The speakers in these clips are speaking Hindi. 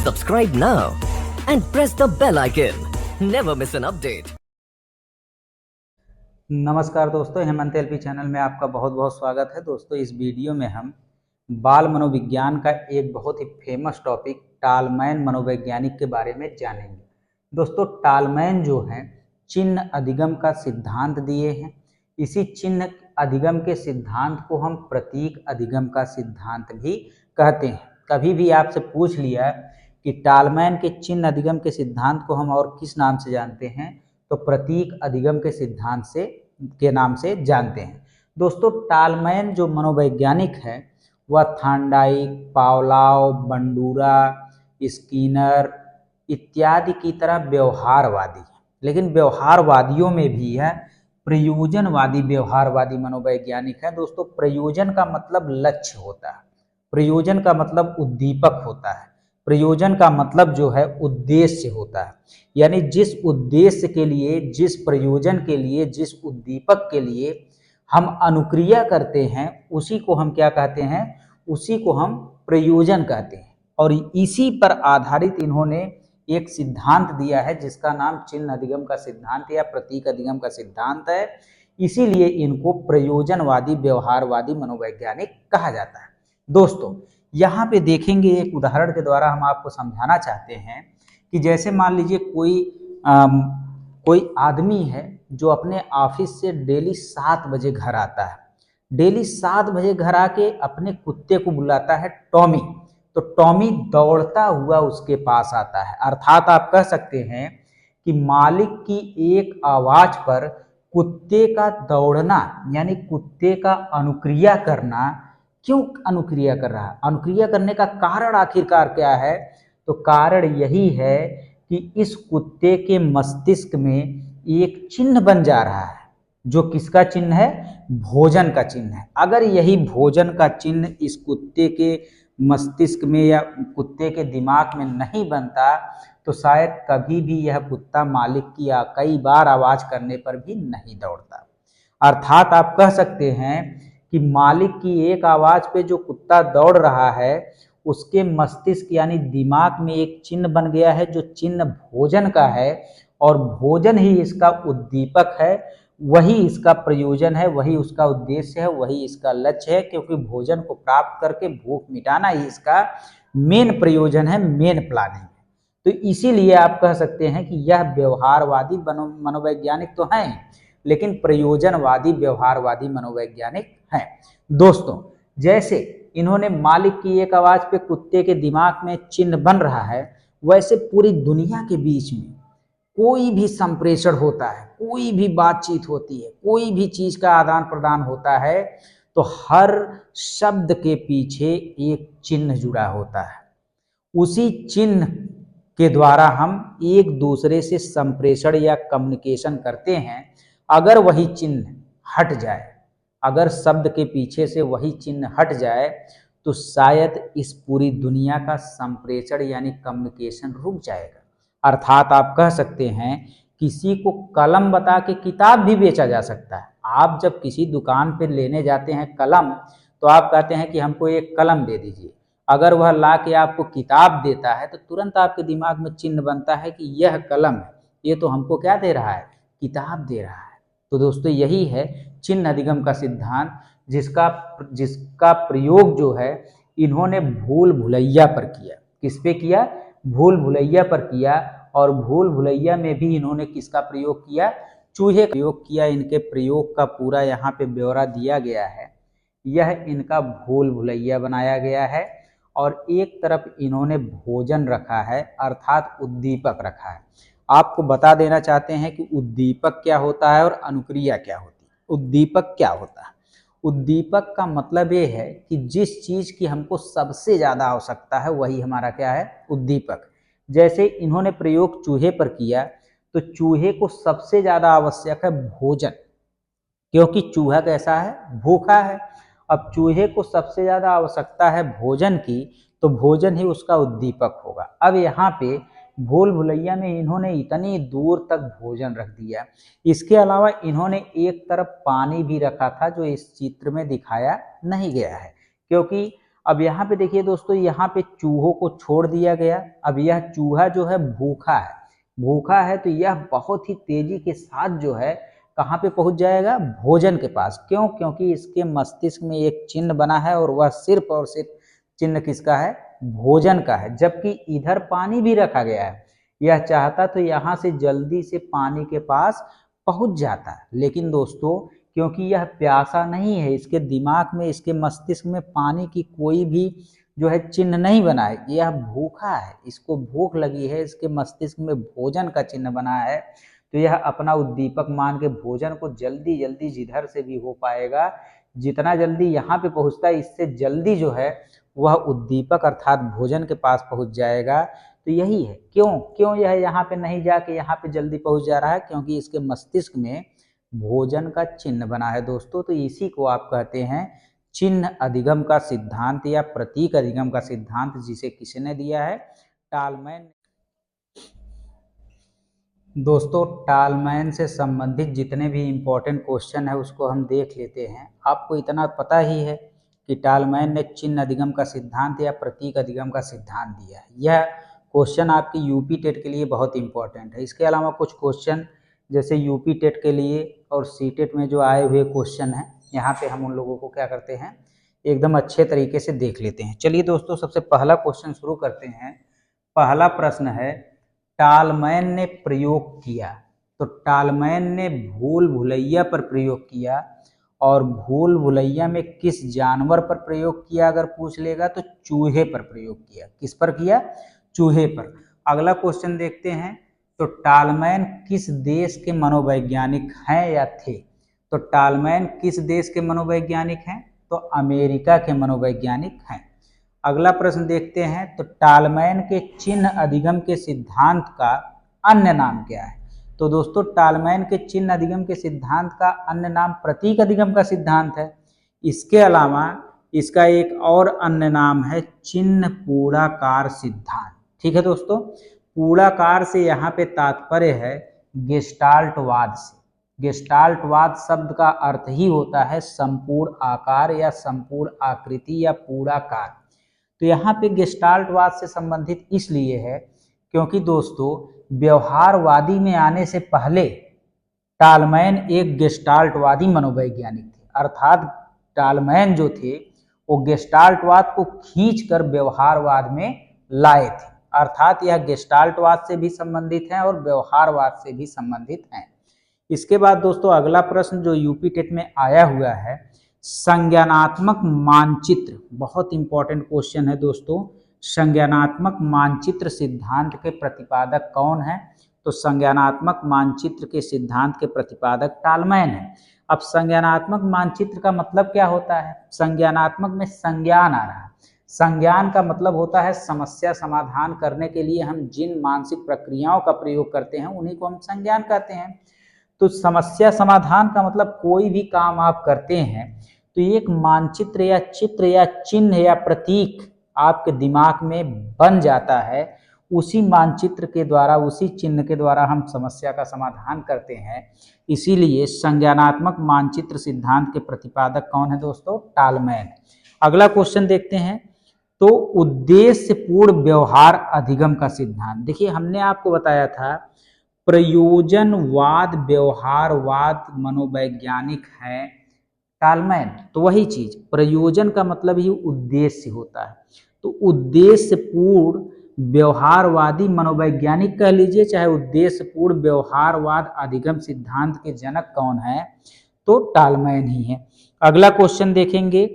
Subscribe now and press the bell icon. Never miss an update. नमस्कार दोस्तों, हेमंत एलपी चैनल में आपका बहुत बहुत स्वागत है। दोस्तों, इस वीडियो में हम बाल मनोविज्ञान का एक बहुत ही फेमस टॉपिक टालमैन मनोवैज्ञानिक के बारे में जानेंगे। दोस्तों, टालमैन जो है चिन्ह अधिगम का सिद्धांत दिए हैं। इसी चिन्ह अधिगम के सिद्धांत को हम प्रतीक अधिगम का सिद्धांत भी कहते हैं। कभी भी आपसे पूछ लिया कि टालमैन के चिन्ह अधिगम के सिद्धांत को हम और किस नाम से जानते हैं, तो प्रतीक अधिगम के सिद्धांत के नाम से जानते हैं। दोस्तों, टालमैन जो मनोवैज्ञानिक है वह थांडाइक, पावलोव, बंडूरा, स्किनर इत्यादि की तरह व्यवहारवादी है, लेकिन व्यवहारवादियों में भी है प्रयोजनवादी व्यवहारवादी मनोवैज्ञानिक है। दोस्तों, प्रयोजन का मतलब लक्ष्य होता है, प्रयोजन का मतलब उद्दीपक होता है, प्रयोजन का मतलब जो है उद्देश्य होता है। यानी जिस उद्देश्य के लिए, जिस प्रयोजन के लिए, जिस उद्दीपक के लिए हम अनुक्रिया करते हैं उसी को हम क्या कहते हैं, उसी को हम प्रयोजन कहते हैं। और इसी पर आधारित इन्होंने एक सिद्धांत दिया है जिसका नाम चिन्ह अधिगम का सिद्धांत या प्रतीक अधिगम का सिद्धांत है। इसीलिए इनको प्रयोजनवादी व्यवहारवादी मनोवैज्ञानिक कहा जाता है। दोस्तों, यहाँ पे देखेंगे एक उदाहरण के द्वारा हम आपको समझाना चाहते हैं कि जैसे मान लीजिए कोई आदमी है जो अपने ऑफिस से डेली 7 बजे घर आता है। डेली 7 बजे घर आके अपने कुत्ते को बुलाता है टॉमी। तो टॉमी दौड़ता हुआ उसके पास आता है। अर्थात आप कह सकते हैं कि मालिक की एक आवाज पर कुत्ते का दौड़ना यानी कुत्ते का अनुक्रिया करना। क्यों अनुक्रिया कर रहा है? अनुक्रिया करने का कारण आखिरकार क्या है? तो कारण यही है कि इस कुत्ते के मस्तिष्क में एक चिन्ह बन जा रहा है, जो किसका चिन्ह है? भोजन का चिन्ह है। अगर यही भोजन का चिन्ह इस कुत्ते के मस्तिष्क में या कुत्ते के दिमाग में नहीं बनता तो शायद कभी भी यह कुत्ता मालिक की कई बार आवाज करने पर भी नहीं दौड़ता। अर्थात आप कह सकते हैं कि मालिक की एक आवाज पे जो कुत्ता दौड़ रहा है उसके मस्तिष्क यानी दिमाग में एक चिन्ह बन गया है, जो चिन्ह भोजन का है और भोजन ही इसका उद्दीपक है, वही इसका प्रयोजन है, वही उसका उद्देश्य है, वही इसका लक्ष्य है। क्योंकि भोजन को प्राप्त करके भूख मिटाना ही इसका मेन प्रयोजन है, मेन प्लानिंग है। तो इसीलिए आप कह सकते हैं कि यह व्यवहारवादी मनोवैज्ञानिक तो हैं, लेकिन प्रयोजनवादी व्यवहारवादी मनोवैज्ञानिक हैं। दोस्तों, जैसे इन्होंने मालिक की एक आवाज पे कुत्ते के दिमाग में चिन्ह बन रहा है, वैसे पूरी दुनिया के बीच में कोई भी संप्रेषण होता है, कोई भी बातचीत होती है, कोई भी चीज का आदान प्रदान होता है, तो हर शब्द के पीछे एक चिन्ह जुड़ा होता है। उसी चिन्ह के द्वारा हम एक दूसरे से संप्रेषण या कम्युनिकेशन करते हैं। अगर वही चिन्ह हट जाए, अगर शब्द के पीछे से वही चिन्ह हट जाए तो शायद इस पूरी दुनिया का संप्रेषण यानी कम्युनिकेशन रुक जाएगा। अर्थात आप कह सकते हैं किसी को कलम बता के किताब भी बेचा जा सकता है। आप जब किसी दुकान पर लेने जाते हैं कलम, तो आप कहते हैं कि हमको एक कलम दे दीजिए। अगर वह ला के आपको किताब देता है तो तुरंत आपके दिमाग में चिन्ह बनता है कि यह कलम है, ये तो हमको क्या दे रहा है? किताब दे रहा है। तो दोस्तों, यही है चिन्ह अधिगम का सिद्धांत, जिसका प्रयोग जो है इन्होंने भूल भुलैया पर किया। किस पे किया? भूल भुलैया पर किया। और भूल भुलैया में भी इन्होंने किसका प्रयोग किया? चूहे का प्रयोग किया। इनके प्रयोग का पूरा यहाँ पे ब्यौरा दिया गया है। यह इनका भूल भुलैया बनाया गया है और एक तरफ इन्होंने भोजन रखा है, अर्थात उद्दीपक रखा है। आपको बता देना चाहते हैं कि उद्दीपक क्या होता है और अनुक्रिया क्या होती है। उद्दीपक क्या होता है? उद्दीपक का मतलब ये है कि जिस चीज की हमको सबसे ज्यादा आवश्यकता है वही हमारा क्या है? उद्दीपक। जैसे इन्होंने प्रयोग चूहे पर किया, तो चूहे को सबसे ज्यादा आवश्यक है भोजन, क्योंकि चूहा कैसा है? भूखा है। अब चूहे को सबसे ज्यादा आवश्यकता है भोजन की, तो भोजन ही उसका उद्दीपक होगा। अब यहाँ पे भूल भुलैया में इन्होंने इतनी दूर तक भोजन रख दिया। इसके अलावा इन्होंने एक तरफ पानी भी रखा था, जो इस चित्र में दिखाया नहीं गया है, क्योंकि अब यहाँ पे देखिए दोस्तों, यहाँ पे चूहों को छोड़ दिया गया। अब यह चूहा जो है भूखा है, भूखा है तो यह बहुत ही तेजी के साथ जो है कहाँ पे पहुंच जाएगा, भोजन के पास। क्यों? क्योंकि इसके मस्तिष्क में एक चिन्ह बना है और वह सिर्फ और सिर्फ चिन्ह किसका है, भोजन का है। जबकि इधर पानी भी रखा गया है, यह चाहता तो यहाँ से जल्दी से पानी के पास पहुंच जाता, लेकिन दोस्तों क्योंकि यह प्यासा नहीं है, इसके दिमाग में, इसके मस्तिष्क में पानी की कोई भी जो है चिन्ह नहीं बना है, यह भूखा है, इसको भूख लगी है, इसके मस्तिष्क में भोजन का चिन्ह बना है, तो यह अपना उद्दीपक मान के भोजन को जल्दी जल्दी जिधर से भी हो पाएगा, जितना जल्दी यहाँ पे पहुँचता है इससे जल्दी जो है वह उद्दीपक अर्थात भोजन के पास पहुँच जाएगा। तो यही है, क्यों यह यहाँ पे नहीं जाके यहाँ पे जल्दी पहुँच जा रहा है, क्योंकि इसके मस्तिष्क में भोजन का चिन्ह बना है दोस्तों। तो इसी को आप कहते हैं चिन्ह अधिगम का सिद्धांत या प्रतीक अधिगम का सिद्धांत, जिसे किसने दिया है, टालमैन। दोस्तों टालमैन से संबंधित जितने भी इम्पोर्टेंट क्वेश्चन है उसको हम देख लेते हैं। आपको इतना पता ही है कि टालमैन ने चिन्ह अधिगम का सिद्धांत या प्रतीक अधिगम का सिद्धांत दिया है। यह क्वेश्चन आपकी यूपी टेट के लिए बहुत इंपॉर्टेंट है। इसके अलावा कुछ क्वेश्चन जैसे यूपी टेट के लिए और सी टेट में जो आए हुए क्वेश्चन हैं, यहाँ पे हम उन लोगों को क्या करते हैं, एकदम अच्छे तरीके से देख लेते हैं। चलिए दोस्तों, सबसे पहला क्वेश्चन शुरू करते हैं। पहला प्रश्न है, टालमैन ने प्रयोग किया। तो टालमैन ने भूल भुलैया पर प्रयोग किया, और भूल भुलैया में किस जानवर पर प्रयोग किया अगर पूछ लेगा तो चूहे पर प्रयोग किया। किस पर किया? चूहे पर। अगला क्वेश्चन देखते हैं, तो टालमैन किस देश के मनोवैज्ञानिक हैं या थे? तो टालमैन किस देश के मनोवैज्ञानिक हैं? तो अमेरिका के मनोवैज्ञानिक हैं। अगला प्रश्न देखते हैं, तो टालमैन के चिन्ह अधिगम के सिद्धांत का अन्य नाम क्या है? तो दोस्तों टालमैन के चिन्ह अधिगम के सिद्धांत का अन्य नाम प्रतीक अधिगम का सिद्धांत है। इसके अलावा इसका एक और अन्य नाम है चिन्ह पूर्णाकार सिद्धांत। ठीक है दोस्तों, पूर्णाकार से यहाँ पे तात्पर्य है गेस्टाल्टवाद से। गेस्टाल्टवाद शब्द का अर्थ ही होता है संपूर्ण आकार या संपूर्ण आकृति या पूर्णाकार। तो यहाँ पे गेस्टाल्टवाद से संबंधित इसलिए है क्योंकि दोस्तों व्यवहारवादी में आने से पहले टालमैन एक गेस्टाल्टवादी मनोवैज्ञानिक थे। अर्थात टालमैन जो थे वो गेस्टाल्टवाद को खींचकर व्यवहारवाद में लाए थे। अर्थात यह गेस्टाल्टवाद से भी संबंधित है और व्यवहारवाद से भी संबंधित है। इसके बाद दोस्तों अगला प्रश्न जो यूपी टेट में आया हुआ है, संज्ञानात्मक मानचित्र। बहुत इंपॉर्टेंट क्वेश्चन है दोस्तों। संज्ञानात्मक मानचित्र सिद्धांत के प्रतिपादक कौन है? तो संज्ञानात्मक मानचित्र के सिद्धांत के प्रतिपादक टालमैन है। अब संज्ञानात्मक मानचित्र का मतलब क्या होता है? संज्ञानात्मक में संज्ञान आ रहा है। संज्ञान का मतलब होता है समस्या समाधान करने के लिए हम जिन मानसिक प्रक्रियाओं का प्रयोग करते हैं उन्हीं को हम संज्ञान कहते हैं। तो समस्या समाधान का मतलब कोई भी काम आप करते हैं तो एक मानचित्र या चित्र या चिन्ह या प्रतीक आपके दिमाग में बन जाता है। उसी मानचित्र के द्वारा, उसी चिन्ह के द्वारा हम समस्या का समाधान करते हैं। इसीलिए संज्ञानात्मक मानचित्र सिद्धांत के प्रतिपादक कौन है दोस्तों? टालमैन। अगला क्वेश्चन देखते हैं, तो उद्देश्यपूर्ण व्यवहार अधिगम का सिद्धांत। देखिए हमने आपको बताया था प्रयोजनवाद व्यवहारवाद मनोवैज्ञानिक है टालमैन। तो वही चीज, प्रयोजन का मतलब ही उद्देश्य होता है। तो उद्देश्यपूर्ण व्यवहारवादी मनोवैज्ञानिक कह लीजिए, चाहे उद्देश्यपूर्ण व्यवहारवाद अधिगम सिद्धांत के जनक कौन है? तो टालमैन ही है। अगला क्वेश्चन देखेंगे,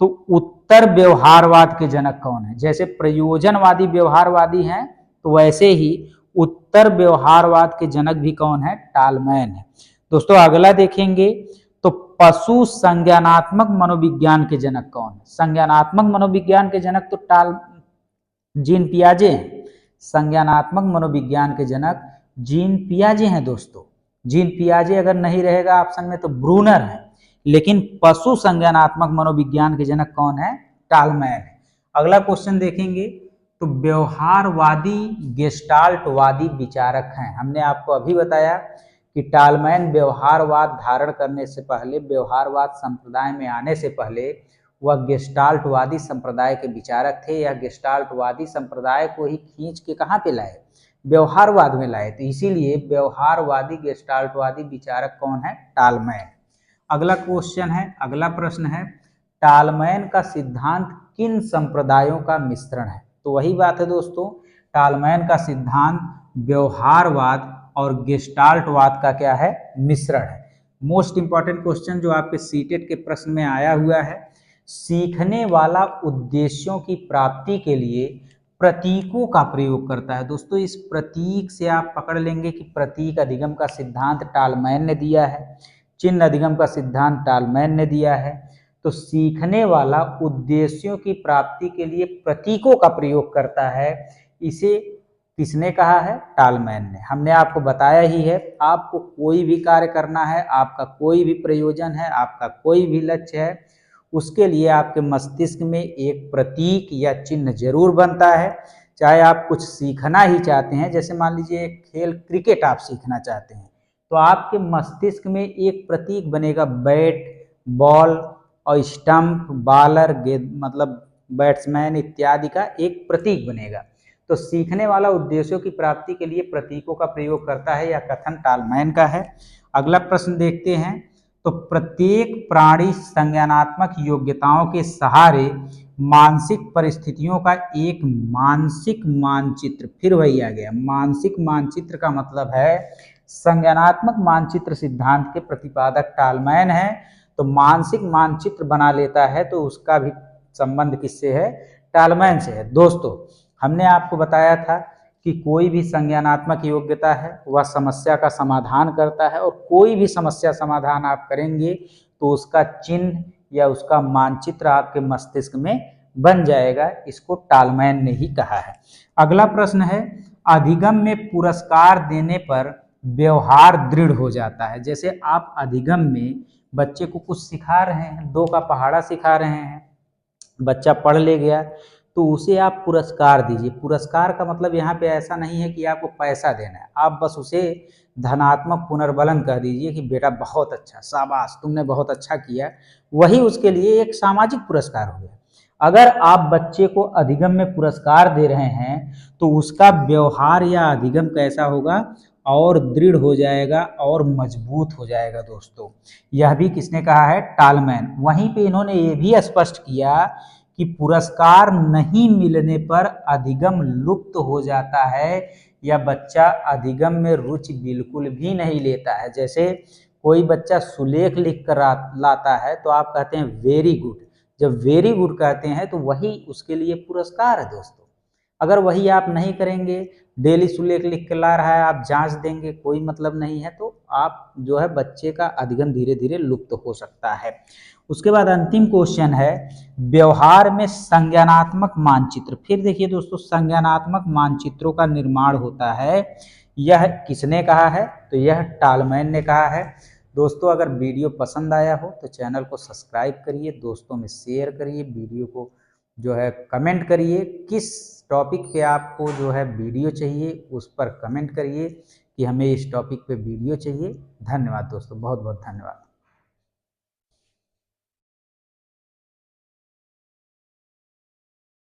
तो उत्तर व्यवहारवाद के जनक कौन है? जैसे प्रयोजनवादी व्यवहारवादी हैं तो वैसे ही उत्तर व्यवहारवाद के जनक भी कौन है? टालमैन है। दोस्तों अगला देखेंगे, तो पशु संज्ञानात्मक मनोविज्ञान के जनक कौन है? संज्ञानात्मक मनोविज्ञान के जनक तो जीन पियाजे हैं। संज्ञानात्मक मनोविज्ञान के जनक जीन पियाजे हैं दोस्तों। जीन पियाजे अगर नहीं रहेगा ऑप्शन में तो ब्रूनर है, लेकिन पशु संज्ञानात्मक मनोविज्ञान के जनक कौन है? टालमैन है। अगला क्वेश्चन देखेंगे, तो व्यवहारवादी गेस्टाल्टवादी विचारक हैं। हमने आपको अभी बताया कि टालमैन व्यवहारवाद धारण करने से पहले, व्यवहारवाद संप्रदाय में आने से पहले वह गेस्टाल्टवादी संप्रदाय के विचारक थे। यह गेस्टाल्टवादी संप्रदाय को ही खींच के कहाँ पे लाए, व्यवहारवाद में लाए। तो इसीलिए व्यवहारवादी गेस्टाल्टवादी विचारक कौन है, टालमैन। अगला क्वेश्चन है, अगला प्रश्न है, टालमैन का सिद्धांत किन संप्रदायों का मिश्रण है। तो वही बात है दोस्तों, टालमैन का सिद्धांत व्यवहारवाद और गेस्टाल्टवाद का क्या है, मिश्रण है। मोस्ट इंपॉर्टेंट क्वेश्चन जो आपके सीटेट के प्रश्न में आया हुआ है, सीखने वाला उद्देश्यों की प्राप्ति के लिए प्रतीकों का प्रयोग करता है। दोस्तों इस प्रतीक से आप पकड़ लेंगे कि प्रतीक अधिगम का सिद्धांत टालमैन ने दिया है, चिन्ह अधिगम का सिद्धांत टालमैन ने दिया है। तो सीखने वाला उद्देश्यों की प्राप्ति के लिए प्रतीकों का प्रयोग करता है, इसे किसने कहा है, टालमैन ने। हमने आपको बताया ही है, आपको कोई भी कार्य करना है, आपका कोई भी प्रयोजन है, आपका कोई भी लक्ष्य है, उसके लिए आपके मस्तिष्क में एक प्रतीक या चिन्ह जरूर बनता है। चाहे आप कुछ सीखना ही चाहते हैं, जैसे मान लीजिए एक खेल क्रिकेट आप सीखना चाहते हैं, तो आपके मस्तिष्क में एक प्रतीक बनेगा, बैट, बॉल और स्टंप, बॉलर, गेंद मतलब बैट्समैन इत्यादि का एक प्रतीक बनेगा। तो सीखने वाला उद्देश्यों की प्राप्ति के लिए प्रतीकों का प्रयोग करता है, यह कथन टालमैन का है। अगला प्रश्न देखते हैं, तो प्रत्येक प्राणी संज्ञानात्मक योग्यताओं के सहारे मानसिक परिस्थितियों का एक मानसिक मानचित्र, फिर वही आ गया, मानसिक मानचित्र का मतलब है संज्ञानात्मक मानचित्र सिद्धांत के प्रतिपादक टालमैन है। तो मानसिक मानचित्र बना लेता है, तो उसका भी संबंध किससे है, टालमैन से है। दोस्तों हमने आपको बताया था कि कोई भी संज्ञानात्मक योग्यता है वह समस्या का समाधान करता है, और कोई भी समस्या समाधान आप करेंगे तो उसका चिन्ह या उसका मानचित्र आपके मस्तिष्क में बन जाएगा, इसको टालमैन ने ही कहा है। अगला प्रश्न है, अधिगम में पुरस्कार देने पर व्यवहार दृढ़ हो जाता है। जैसे आप अधिगम में बच्चे को कुछ सिखा रहे हैं, 2 का पहाड़ा सिखा रहे हैं, बच्चा पढ़ ले गया, तो उसे आप पुरस्कार दीजिए। पुरस्कार का मतलब यहाँ पे ऐसा नहीं है कि आपको पैसा देना है, आप बस उसे धनात्मक पुनर्बलन कह दीजिए कि बेटा बहुत अच्छा, शाबाश, तुमने बहुत अच्छा किया, वही उसके लिए एक सामाजिक पुरस्कार हो गया। अगर आप बच्चे को अधिगम में पुरस्कार दे रहे हैं तो उसका व्यवहार या अधिगम कैसा होगा, और दृढ़ हो जाएगा और मजबूत हो जाएगा। दोस्तों यह भी किसने कहा है, टालमैन। वहीं पे इन्होंने ये भी स्पष्ट किया कि पुरस्कार नहीं मिलने पर अधिगम लुप्त हो जाता है, या बच्चा अधिगम में रुचि बिल्कुल भी नहीं लेता है। जैसे कोई बच्चा सुलेख लिख कर लाता है तो आप कहते हैं वेरी गुड, जब वेरी गुड कहते हैं तो वही उसके लिए पुरस्कार है। दोस्तों अगर वही आप नहीं करेंगे, डेली सुलेख लिख के ला रहा है, आप जांच देंगे, कोई मतलब नहीं है, तो आप जो है बच्चे का अधिगम धीरे धीरे लुप्त हो सकता है। उसके बाद अंतिम क्वेश्चन है, व्यवहार में संज्ञानात्मक मानचित्र। फिर देखिए दोस्तों, संज्ञानात्मक मानचित्रों का निर्माण होता है, यह किसने कहा है, तो यह टालमैन ने कहा है। दोस्तों अगर वीडियो पसंद आया हो तो चैनल को सब्सक्राइब करिए, दोस्तों में शेयर करिए, वीडियो को जो है कमेंट करिए, किस टॉपिक पे आपको जो है वीडियो चाहिए उस पर कमेंट करिए कि हमें इस टॉपिक पे वीडियो चाहिए। धन्यवाद दोस्तों, बहुत बहुत धन्यवाद।